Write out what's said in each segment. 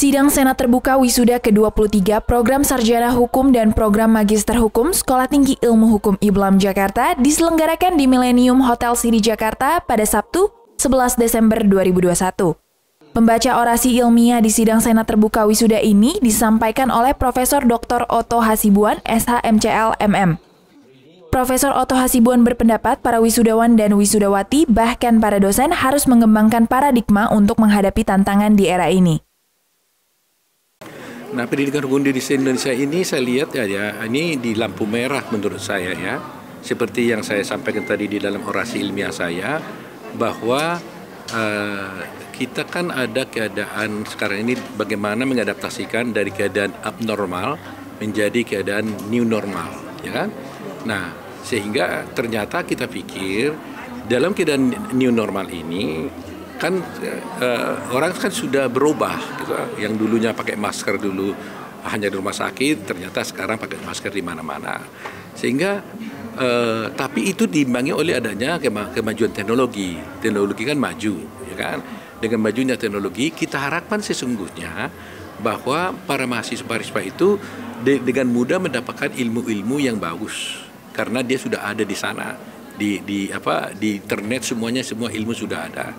Sidang Senat Terbuka Wisuda ke-23 Program Sarjana Hukum dan Program Magister Hukum Sekolah Tinggi Ilmu Hukum IBLAM Jakarta diselenggarakan di Millennium Hotel City Jakarta pada Sabtu, 11 Desember 2021. Pembaca orasi ilmiah di Sidang Senat Terbuka Wisuda ini disampaikan oleh Profesor Dr. Otto Hasibuan, SH.MCL, MM. Profesor Otto Hasibuan berpendapat para wisudawan dan wisudawati bahkan para dosen harus mengembangkan paradigma untuk menghadapi tantangan di era ini. Nah, pendidikan hukum di Indonesia ini saya lihat ya ini di lampu merah menurut saya ya. Seperti yang saya sampaikan tadi di dalam orasi ilmiah saya, bahwa kita kan ada keadaan sekarang ini bagaimana mengadaptasikan dari keadaan abnormal menjadi keadaan new normal, ya kan? Nah, sehingga ternyata kita pikir dalam keadaan new normal ini kan orang kan sudah berubah gitu. Yang dulunya pakai masker dulu hanya di rumah sakit, ternyata sekarang pakai masker di mana-mana. Sehingga tapi itu diimbangi oleh adanya kemajuan teknologi. Teknologi kan maju, ya kan? Dengan majunya teknologi, kita harapkan sesungguhnya bahwa para mahasiswa itu dengan mudah mendapatkan ilmu-ilmu yang bagus karena dia sudah ada di sana. Di internet semuanya, semua ilmu sudah ada.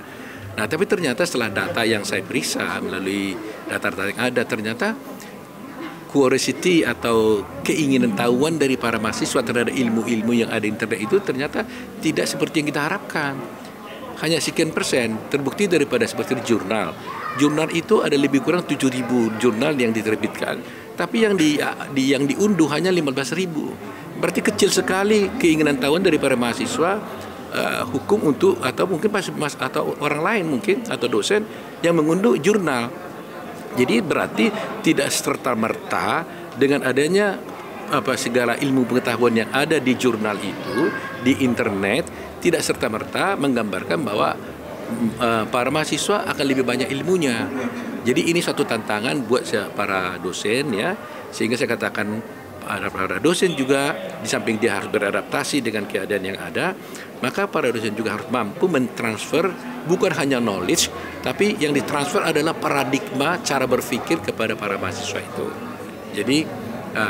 Nah, tapi ternyata setelah data yang saya periksa melalui data-data yang ada, ternyata curiosity atau keinginan tahuan dari para mahasiswa terhadap ilmu-ilmu yang ada di internet itu ternyata tidak seperti yang kita harapkan. Hanya sekian persen, terbukti daripada seperti jurnal. Jurnal itu ada lebih kurang 7.000 jurnal yang diterbitkan, tapi yang diunduh hanya 15.000. Berarti kecil sekali keinginan tahuan dari para mahasiswa hukum untuk atau mungkin atau orang lain mungkin atau dosen yang mengunduh jurnal. Jadi berarti tidak serta-merta dengan adanya segala ilmu pengetahuan yang ada di jurnal itu di internet tidak serta-merta menggambarkan bahwa para mahasiswa akan lebih banyak ilmunya. Jadi ini suatu tantangan buat para dosen ya, sehingga saya katakan para dosen juga di samping dia harus beradaptasi dengan keadaan yang ada, maka para dosen juga harus mampu mentransfer bukan hanya knowledge, tapi yang ditransfer adalah paradigma cara berpikir kepada para mahasiswa itu. Jadi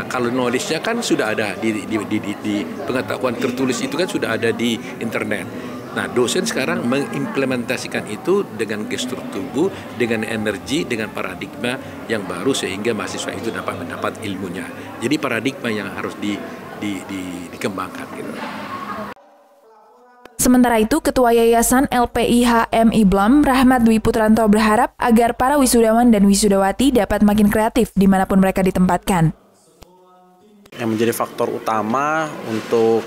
kalau knowledge-nya kan sudah ada di pengetahuan tertulis itu kan sudah ada di internet. Nah, dosen sekarang mengimplementasikan itu dengan gestur tubuh, dengan energi, dengan paradigma yang baru sehingga mahasiswa itu dapat mendapat ilmunya. Jadi paradigma yang harus dikembangkan gitu. Sementara itu, Ketua Yayasan LPIHM IBLAM, Rahmat Dwi Putranto berharap agar para wisudawan dan wisudawati dapat makin kreatif dimanapun mereka ditempatkan. Yang menjadi faktor utama untuk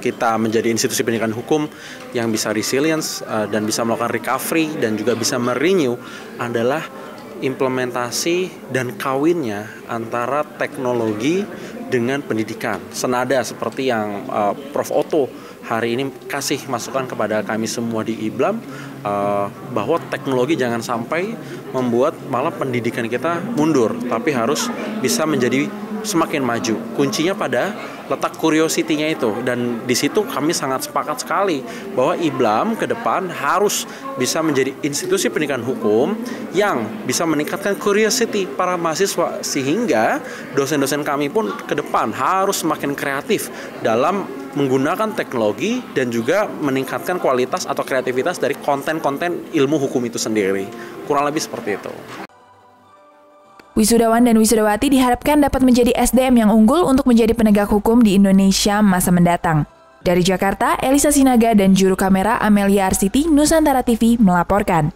kita menjadi institusi pendidikan hukum yang bisa resilience dan bisa melakukan recovery dan juga bisa merenew adalah implementasi dan kawinnya antara teknologi dengan pendidikan. Senada seperti yang Prof. Otto hari ini kasih masukan kepada kami semua di IBLAM bahwa teknologi jangan sampai membuat malah pendidikan kita mundur, tapi harus bisa menjadi semakin maju. Kuncinya pada letak curiosity-nya itu, dan di situ kami sangat sepakat sekali bahwa IBLAM ke depan harus bisa menjadi institusi pendidikan hukum yang bisa meningkatkan curiosity para mahasiswa, sehingga dosen-dosen kami pun ke depan harus semakin kreatif dalam menggunakan teknologi dan juga meningkatkan kualitas atau kreativitas dari konten-konten ilmu hukum itu sendiri. Kurang lebih seperti itu. Wisudawan dan wisudawati diharapkan dapat menjadi SDM yang unggul untuk menjadi penegak hukum di Indonesia masa mendatang. Dari Jakarta, Elisa Sinaga dan juru kamera Amelia Arsiti, Nusantara TV melaporkan.